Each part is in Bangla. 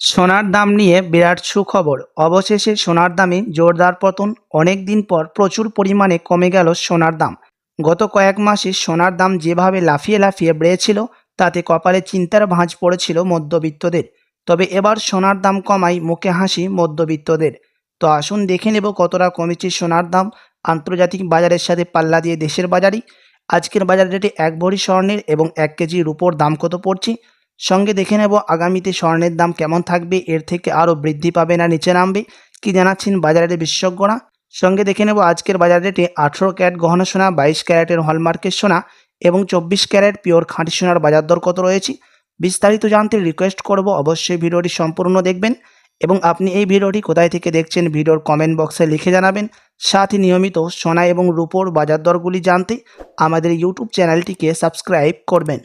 সোনার দাম নিয়ে বিরাট সুখবর। অবশেষে সোনার দামে জোরদার পতন। অনেক দিন পর প্রচুর পরিমাণে কমে গেল সোনার দাম। গত কয়েক মাসে সোনার দাম যেভাবে লাফিয়ে লাফিয়ে বেড়েছিল তাতে কপালে চিন্তার ভাঁজ পড়েছিল মধ্যবিত্তদের। তবে এবার সোনার দাম কমায় মুখে হাসি মধ্যবিত্তদের। তো আসুন দেখে নেব কতটা কমেছে সোনার দাম আন্তর্জাতিক বাজারের সাথে পাল্লা দিয়ে দেশের বাজারই। আজকের বাজার রেটে 1 ভরি স্বর্ণের এবং 1 কেজি রূপোর দাম কত পড়ছে। সঙ্গে দেখে নেব আগামীতে স্বর্ণের দাম কেমন থাকবে, এর থেকে আরও বৃদ্ধি পাবে না নিচে নামবে, কি জানাচ্ছেন বাজারের বিশেষজ্ঞরা। সঙ্গে দেখে নেব আজকের বাজার রেটে 18 ক্যারেট গহনা সোনা, 22 ক্যারেটের হলমার্কের সোনা এবং 24 ক্যারেট পিওর খাঁটি সোনার বাজার দর কত রয়েছে। বিস্তারিত জানতে রিকোয়েস্ট করব অবশ্যই ভিডিওটি সম্পূর্ণ দেখবেন এবং আপনি এই ভিডিওটি কোথায় থেকে দেখছেন ভিডিওর কমেন্ট বক্সে লিখে জানাবেন। সাথে নিয়মিত সোনা এবং রূপোর বাজার দরগুলি জানতে আমাদের ইউটিউব চ্যানেলটিকে সাবস্ক্রাইব করবেন।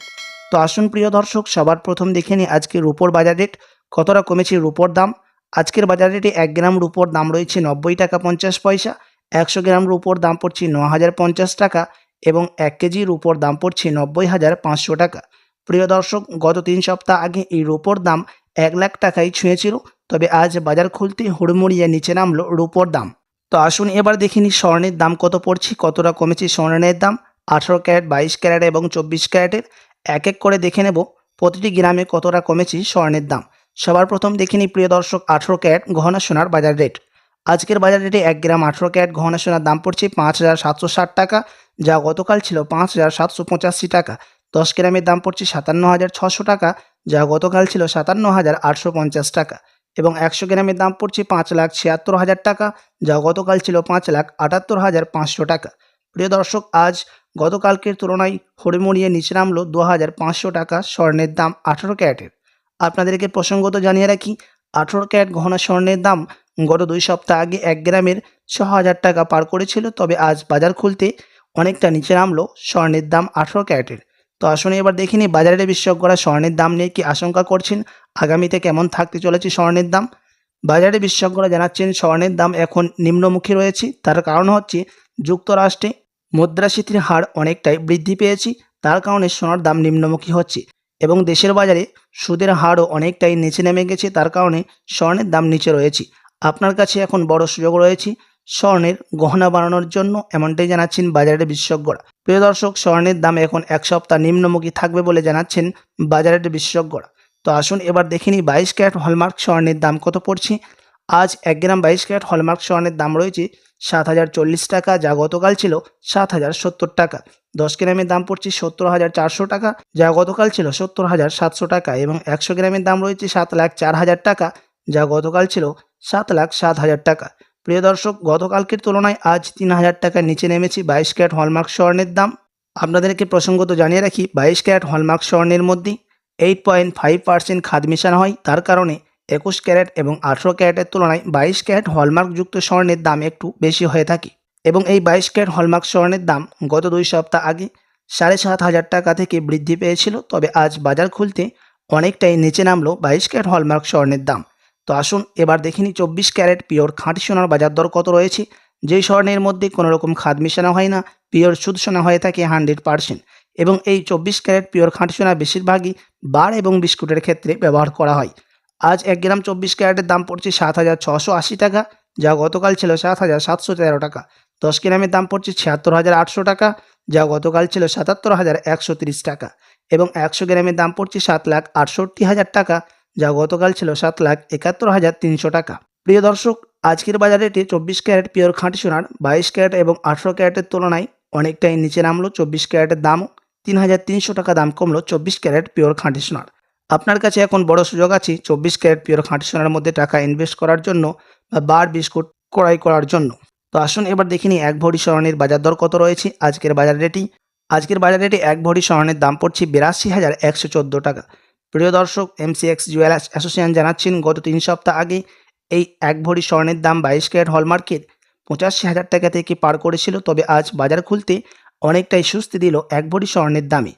তো আসুন প্রিয় দর্শক, সবার প্রথম দেখে নিই আজকে রূপোর বাজার রেট কতটা কমেছে রূপোর দাম। আজকের বাজার রেটে 1 গ্রাম রূপোর দাম রয়েছে 90 টাকা 50 পয়সা, 100 গ্রাম রূপোর দাম পড়ছে 9,050 টাকা এবং 1 কেজি রূপোর দাম পড়ছে 90,500 টাকা। প্রিয় দর্শক, গত 3 সপ্তাহ আগে এই রূপোর দাম 1 লাখ টাকায় ছুঁয়েছিল, তবে আজ বাজার খুলতে হুড়মুড়িয়ে নিচে নামলো রূপোর দাম। তো আসুন এবার দেখে নিই স্বর্ণের দাম কত পড়ছে, কতটা কমেছে স্বর্ণের দাম। 18 ক্যারেট, 22 ক্যারেট এবং 24 ক্যারেটের এক এক করে দেখে নেব প্রতিটি গ্রামে কতটা কমেছে স্বর্ণের দাম। সবার প্রথম দেখে নিই প্রিয় দর্শক 18 ক্যারেট গহনা সোনার বাজার রেট। আজকের বাজার রেটে 1 গ্রাম 18 ক্যারেট গহনা সোনার দাম পড়ছে 5,760 টাকা, যা গতকাল ছিল 5,785 টাকা। 10 গ্রামের দাম পড়ছে 57,600 টাকা, যা গতকাল ছিল 57,850 টাকা এবং 100 গ্রামের দাম পড়ছে 5,76,000 টাকা, যা গতকাল ছিল 5,78,500 টাকা। প্রিয় দর্শক, আজ গতকালকের তুলনায় হুড়মুড়িয়ে নিচে নামলো 2,500 টাকা স্বর্ণের দাম 18 ক্যারেটের। আপনাদেরকে প্রসঙ্গত জানিয়ে রাখি, 18 ক্যারেট গহনা স্বর্ণের দাম গত 2 সপ্তাহ আগে 1 গ্রামের 6,000 টাকা পার করেছিল, তবে আজ বাজার খুলতে অনেকটা নিচে নামলো স্বর্ণের দাম 18 ক্যারেটের। তো আসুন এবার দেখে নিই বাজারের বিশেষজ্ঞরা স্বর্ণের দাম নিয়ে কি আশঙ্কা করছেন, আগামীতে কেমন থাকতে চলেছে স্বর্ণের দাম। বাজারের বিশেষজ্ঞরা জানাচ্ছেন স্বর্ণের দাম এখন নিম্নমুখী রয়েছে। তার কারণ হচ্ছে যুক্তরাষ্ট্রে মুদ্রাস্ফীতির হার অনেকটাই বৃদ্ধি পেয়েছে, তার কারণে সোনার দাম নিম্নমুখী হচ্ছে এবং দেশের বাজারে সুদের হারও অনেকটাই নিচে নেমে গেছে, তার কারণে স্বর্ণের দাম নিচে রয়েছে। আপনার কাছে এখন বড় সুযোগ রয়েছে স্বর্ণের গহনা বানানোর জন্য, এমনটাই জানাচ্ছেন বাজারের বিশেষজ্ঞরা। প্রিয় দর্শক, স্বর্ণের দাম এখন 1 সপ্তাহ নিম্নমুখী থাকবে বলে জানাচ্ছেন বাজারের বিশেষজ্ঞরা। তো আসুন এবার দেখে নিই 22 ক্যারেট হলমার্ক স্বর্ণের দাম কত পড়ছে। আজ 1 গ্রাম 22 ক্যারেট হলমার্ক স্বর্ণের দাম রয়েছে 7,040 টাকা, যা গতকাল ছিল 7,070 টাকা। 10 গ্রামের দাম পড়ছে 70,400 টাকা, যা গতকাল ছিল 70,700 টাকা এবং 100 গ্রামের দাম রয়েছে 7,04,000 টাকা, যা গতকাল ছিল 7,07,000 টাকা। প্রিয় দর্শক, গতকালকের তুলনায় আজ 3,000 টাকার নিচে নেমেছে 22 ক্যারেট হলমার্ক স্বর্ণের দাম। আপনাদেরকে প্রসঙ্গত জানিয়ে রাখি, 22 ক্যারেট হলমার্ক স্বর্ণের মধ্যে 8.5% খাদ মেশানো হয়, তার কারণে 21 ক্যারেট এবং 18 ক্যারেটের তুলনায় 22 ক্যারেট হলমার্কযুক্ত স্বর্ণের দাম একটু বেশি হয়ে থাকে এবং এই 22 ক্যারেট হলমার্ক স্বর্ণের দাম গত 2 সপ্তাহ আগে 7,500 টাকা থেকে বৃদ্ধি পেয়েছিল, তবে আজ বাজার খুলতে অনেকটাই নিচে নামলো 22 ক্যারেট হলমার্ক স্বর্ণের দাম। তো আসুন এবার দেখে নিই 24 ক্যারেট পিওর খাঁটি সোনার বাজার দর কত রয়েছে। যেই স্বর্ণের মধ্যে কোনো রকম খাদ মেশানো হয় না, পিওর শুদ্ধ সোনা হয়ে থাকে 100% এবং এই 24 ক্যারেট পিওর খাঁটি সোনা বেশিরভাগই বার এবং বিস্কুটের ক্ষেত্রে ব্যবহার করা হয়। আজ 1 গ্রাম 24 ক্যারেটের দাম পড়ছে 7,680 টাকা, যা গতকাল ছিল 7,713 টাকা। 10 গ্রামের দাম পড়ছে 76,800 টাকা, যা গতকাল ছিল 77,130 টাকা এবং 100 গ্রামের দাম পড়ছে 7,68,000 টাকা, যা গতকাল ছিল 7,71,300 টাকা। প্রিয় দর্শক, আজকের বাজার রেটে 24 ক্যারেট পিওর খাঁটি সোনার 22 ক্যারেট এবং 18 ক্যারেটের তুলনায় অনেকটাই নিচে নামলো 24 ক্যারেটের দামও 3,300 টাকা দাম কমলো 24 ক্যারেট পিওর খাঁটি সোনার। আপনার কাছে এখন বড় সুযোগ আছে 24 ক্যারেট পিওর খাঁটি সোনার মধ্যে টাকা ইনভেস্ট করার জন্য বা বার বিস্কুট ক্রয় করার জন্য। তো আসুন এবার দেখে নিই 1 ভরি স্বর্ণের বাজার দর কত রয়েছে আজকের বাজার রেটেই। আজকের বাজার রেটে 1 ভরি স্বর্ণের দাম পড়ছে 82,114 টাকা। প্রিয় দর্শক, MCX জুয়েলার্স অ্যাসোসিয়েশন জানাচ্ছেন গত 3 সপ্তাহ আগে এই 1 ভরি স্বর্ণের দাম 22 ক্যারেট হলমার্কের 85,000 টাকা থেকে পার করেছিল, তবে আজ বাজার খুলতে অনেকটাই স্বস্তি দিল 1 ভরি স্বর্ণের দামে।